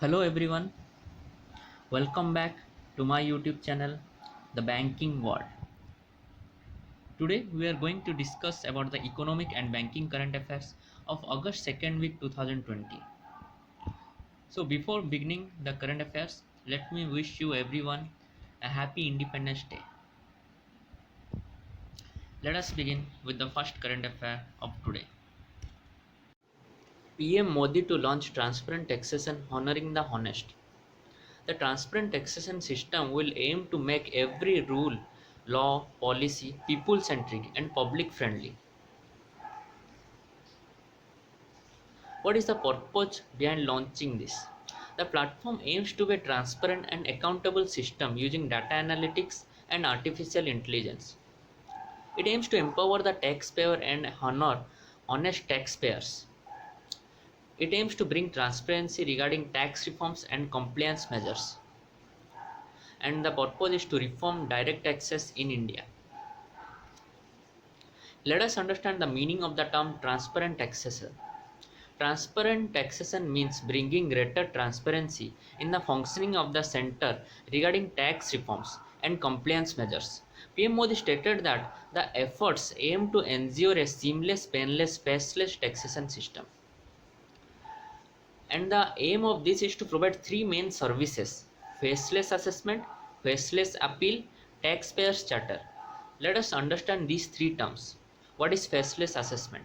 Hello everyone, welcome back to my YouTube channel, The Banking World. Today we are going to discuss about the economic and banking current affairs of August 2nd week 2020. So before beginning the current affairs, let me wish you everyone a happy Independence Day. Let us begin with the first current affair of today. PM Modi to launch transparent taxation honoring the honest. The transparent taxation system will aim to make every rule, law, policy people centric and public friendly. What is the purpose behind launching this? The platform aims to be a transparent and accountable system using data analytics and artificial intelligence. It aims to empower the taxpayer and honor honest taxpayers. It aims to bring transparency regarding tax reforms and compliance measures. And the purpose is to reform direct taxes in India. Let us understand the meaning of the term transparent taxation. Transparent taxation means bringing greater transparency in the functioning of the center regarding tax reforms and compliance measures. PM Modi stated that the efforts aim to ensure a seamless, painless, faceless taxation system. And the aim of this is to provide three main services: faceless assessment, faceless appeal, taxpayers charter. Let us understand these three terms. What is faceless assessment?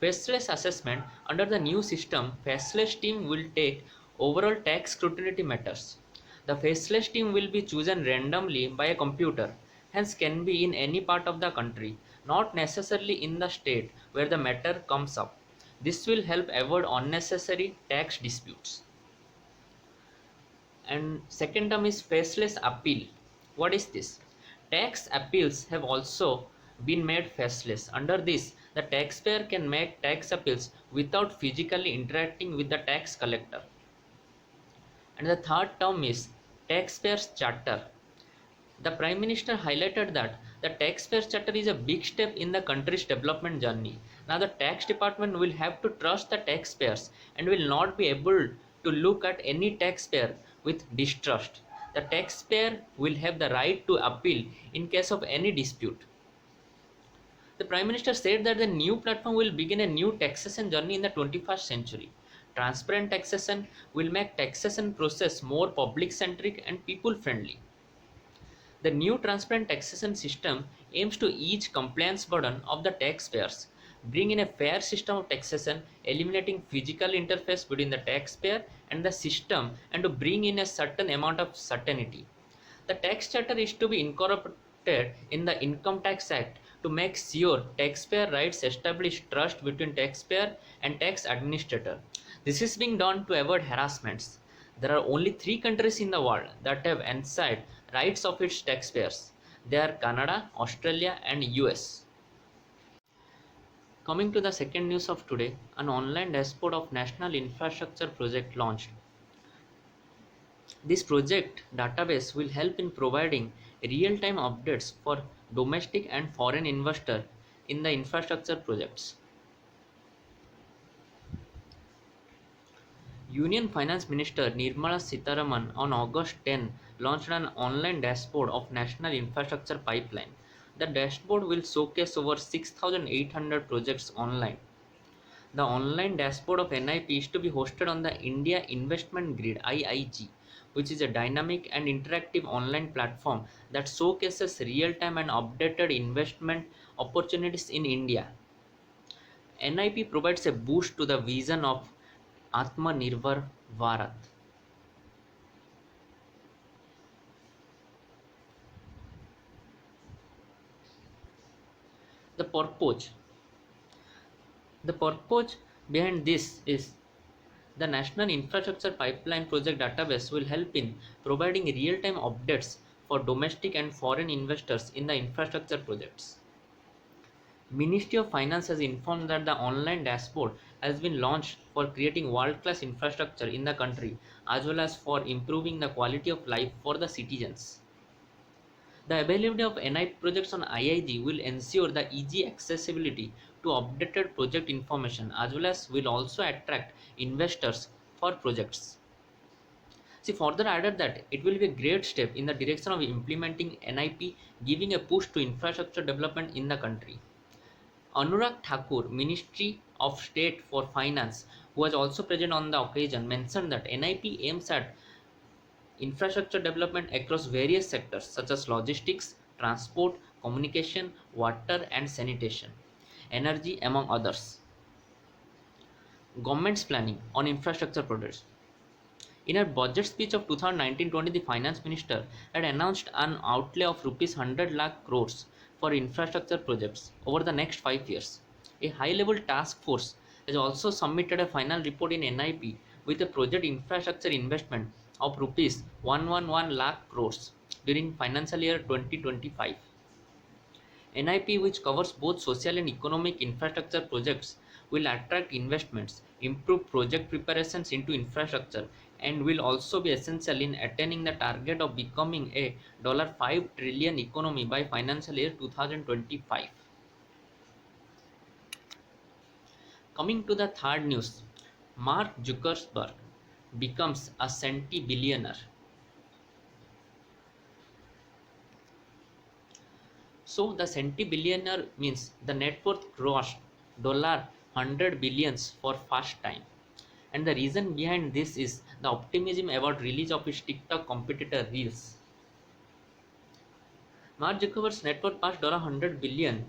Faceless assessment: under the new system, faceless team will take overall tax scrutiny matters. The faceless team will be chosen randomly by a computer, hence can be in any part of the country, not necessarily in the state where the matter comes up. This will help avoid unnecessary tax disputes. And second term is faceless appeal. What is this? Tax appeals have also been made faceless. Under this, the taxpayer can make tax appeals without physically interacting with the tax collector. And the third term is taxpayers charter. The Prime Minister highlighted that the taxpayers charter is a big step in the country's development journey. Now the tax department will have to trust the taxpayers and will not be able to look at any taxpayer with distrust. The taxpayer will have the right to appeal in case of any dispute. The Prime Minister said that the new platform will begin a new taxation journey in the 21st century. Transparent taxation will make taxation process more public centric and people friendly. The new transparent taxation system aims to ease compliance burden of the taxpayers, bring in a fair system of taxation, eliminating physical interface between the taxpayer and the system, and to bring in a certain amount of certainty. The tax charter is to be incorporated in the Income Tax Act to make sure taxpayer rights establish trust between taxpayer and tax administrator. This is being done to avoid harassments. There are only three countries in the world that have enshrined rights of its taxpayers. They are Canada, Australia, and US. Coming to the second news of today, an online dashboard of National Infrastructure Project launched. This project database will help in providing real-time updates for domestic and foreign investors in the infrastructure projects. Union Finance Minister Nirmala Sitharaman on August 10 launched an online dashboard of National Infrastructure Pipeline. The dashboard will showcase over 6,800 projects online. The online dashboard of NIP is to be hosted on the India Investment Grid (IIG), which is a dynamic and interactive online platform that showcases real-time and updated investment opportunities in India. NIP provides a boost to the vision of Atmanirbhar Bharat. The purpose. The purpose behind this is the National Infrastructure Pipeline Project database will help in providing real-time updates for domestic and foreign investors in the infrastructure projects. Ministry of Finance has informed that the online dashboard has been launched for creating world-class infrastructure in the country as well as for improving the quality of life for the citizens. The availability of NI projects on IIG will ensure the easy accessibility to updated project information as well as will also attract investors for projects. She further added that it will be a great step in the direction of implementing NIP, giving a push to infrastructure development in the country. Anurag Thakur, Ministry of State for Finance, who was also present on the occasion, mentioned that NIP aims at infrastructure development across various sectors such as logistics, transport, communication, water and sanitation, energy, among others. Government's planning on infrastructure projects. In her budget speech of 2019-20, the finance minister had announced an outlay of rupees 100 lakh crores for infrastructure projects over the next 5 years. A high-level task force has also submitted a final report in NIP with a project infrastructure investment of rupees 111 lakh crores during financial year 2025. NIP, which covers both social and economic infrastructure projects, will attract investments, improve project preparations into infrastructure, and will also be essential in attaining the target of becoming a $5 trillion economy by financial year 2025. Coming to the third news, Mark Zuckerberg becomes a centi-billionaire. So the centi-billionaire means the net worth crossed $100 billions for first time. And the reason behind this is the optimism about release of its TikTok competitor Reels. Mark Zuckerberg's net worth passed $100 billion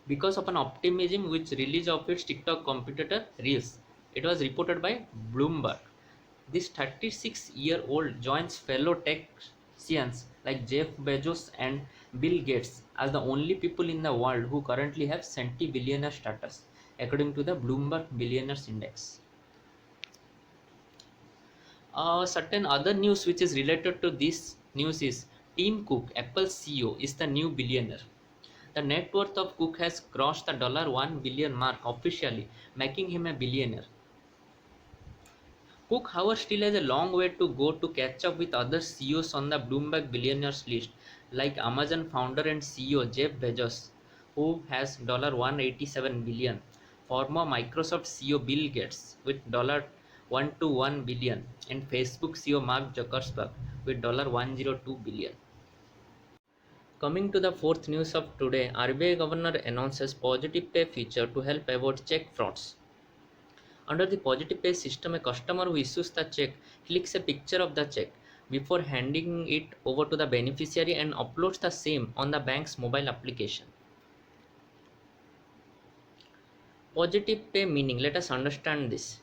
because of an optimism which release of its TikTok competitor Reels. It was reported by Bloomberg. This 36-year-old joins fellow tech-giants like Jeff Bezos and Bill Gates as the only people in the world who currently have centi-billionaire status, according to the Bloomberg Billionaires Index. Certain other news which is related to this news is Tim Cook, Apple's CEO, is the new billionaire. The net worth of Cook has crossed the $1 billion mark officially, making him a billionaire. Cook, however, still has a long way to go to catch up with other CEOs on the Bloomberg billionaires list, like Amazon founder and CEO Jeff Bezos, who has $187 billion, former Microsoft CEO Bill Gates with $121 billion, and Facebook CEO Mark Zuckerberg with $102 billion. Coming to the fourth news of today, RBI Governor announces positive pay feature to help avoid check frauds. Under the positive pay system, a customer who issues the check clicks a picture of the check before handing it over to the beneficiary and uploads the same on the bank's mobile application. Positive pay meaning, let us understand this.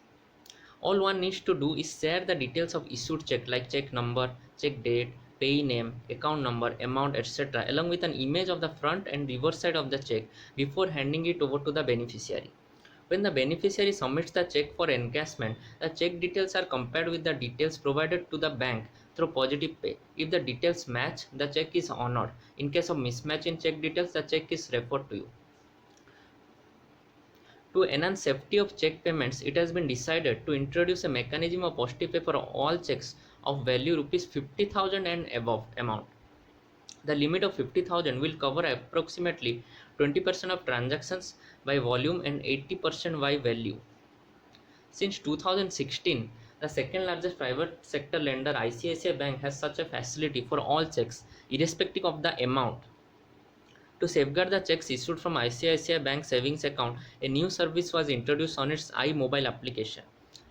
All one needs to do is share the details of issued check like check number, check date, payee name, account number, amount, etc. along with an image of the front and reverse side of the check before handing it over to the beneficiary. When the beneficiary submits the check for encashment, the check details are compared with the details provided to the bank through positive pay. If the details match, the check is honored. In case of mismatch in check details, the check is referred to you. To enhance safety of check payments, it has been decided to introduce a mechanism of positive pay for all checks of value rupees 50,000 and above amount. The limit of 50,000 will cover approximately 20% of transactions by volume and 80% by value. Since 2016, the second largest private sector lender ICICI Bank has such a facility for all checks, irrespective of the amount. To safeguard the checks issued from ICICI Bank savings account, a new service was introduced on its iMobile application.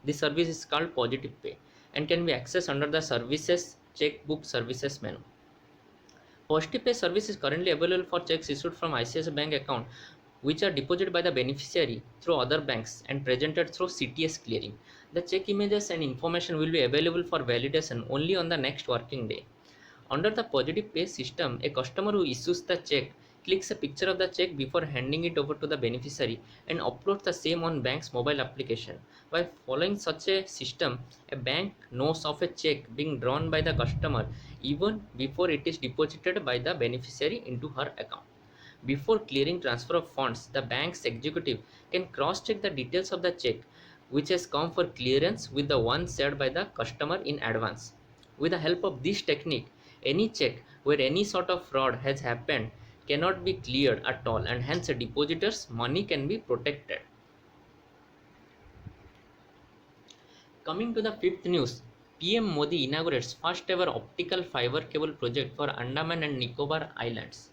This service is called Positive Pay and can be accessed under the Services Checkbook Services menu. Positive Pay service is currently available for checks issued from ICICI Bank account which are deposited by the beneficiary through other banks and presented through CTS clearing. The check images and information will be available for validation only on the next working day. Under the positive pay system, a customer who issues the check clicks a picture of the check before handing it over to the beneficiary and uploads the same on bank's mobile application. By following such a system, a bank knows of a check being drawn by the customer even before it is deposited by the beneficiary into her account. Before clearing transfer of funds, the bank's executive can cross-check the details of the check which has come for clearance with the one shared by the customer in advance. With the help of this technique, any check where any sort of fraud has happened cannot be cleared at all and hence a depositor's money can be protected. Coming to the fifth news, PM Modi inaugurates first ever optical fiber cable project for Andaman and Nicobar Islands.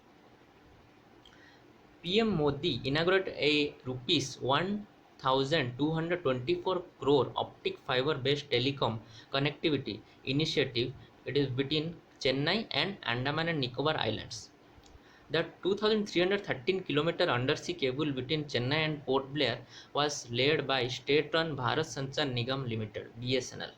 PM Modi inaugurated a rupees 1,224 crore optic fiber based telecom connectivity initiative. It is between Chennai and Andaman and Nicobar Islands. The 2,313-kilometer undersea cable between Chennai and Port Blair was laid by state-run Bharat Sanchar Nigam Limited (BSNL).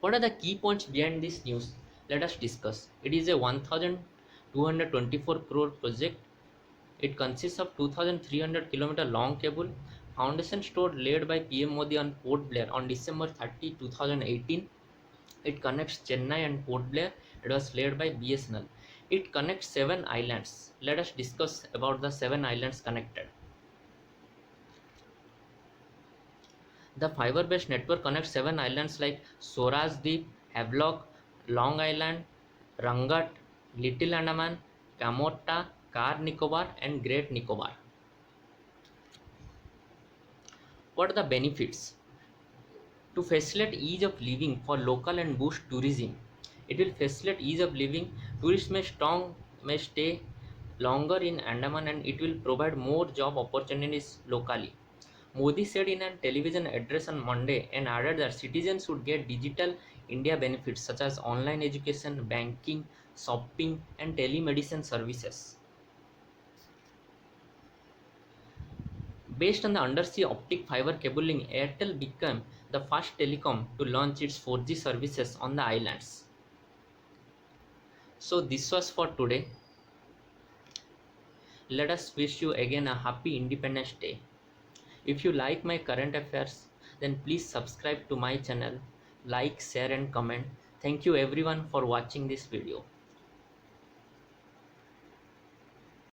What are the key points behind this news? Let us discuss. It is a 1,224 crore project. It consists of 2,300-kilometer long cable. Foundation stone laid by PM Modi on Port Blair on December 30, 2018. It connects Chennai and Port Blair. It was laid by BSNL. It connects 7 islands. Let us discuss about the 7 islands connected. The fiber-based network connects 7 islands like Swarajdeep, Havelock, Long Island, Rangat, Little Andaman, Kamorta, Car Nicobar and Great Nicobar. What are the benefits? To facilitate ease of living for local and boost tourism. It will facilitate ease of living. Tourists may stay longer in Andaman and it will provide more job opportunities locally. Modi said in a television address on Monday and added that citizens would get digital India benefits such as online education, banking, shopping, and telemedicine services. Based on the undersea optic fiber cabling, Airtel became the first telecom to launch its 4G services on the islands. So this was for today. Let us wish you again a happy Independence Day. If you like my current affairs, then please subscribe to my channel, like, share and comment. Thank you everyone for watching this video.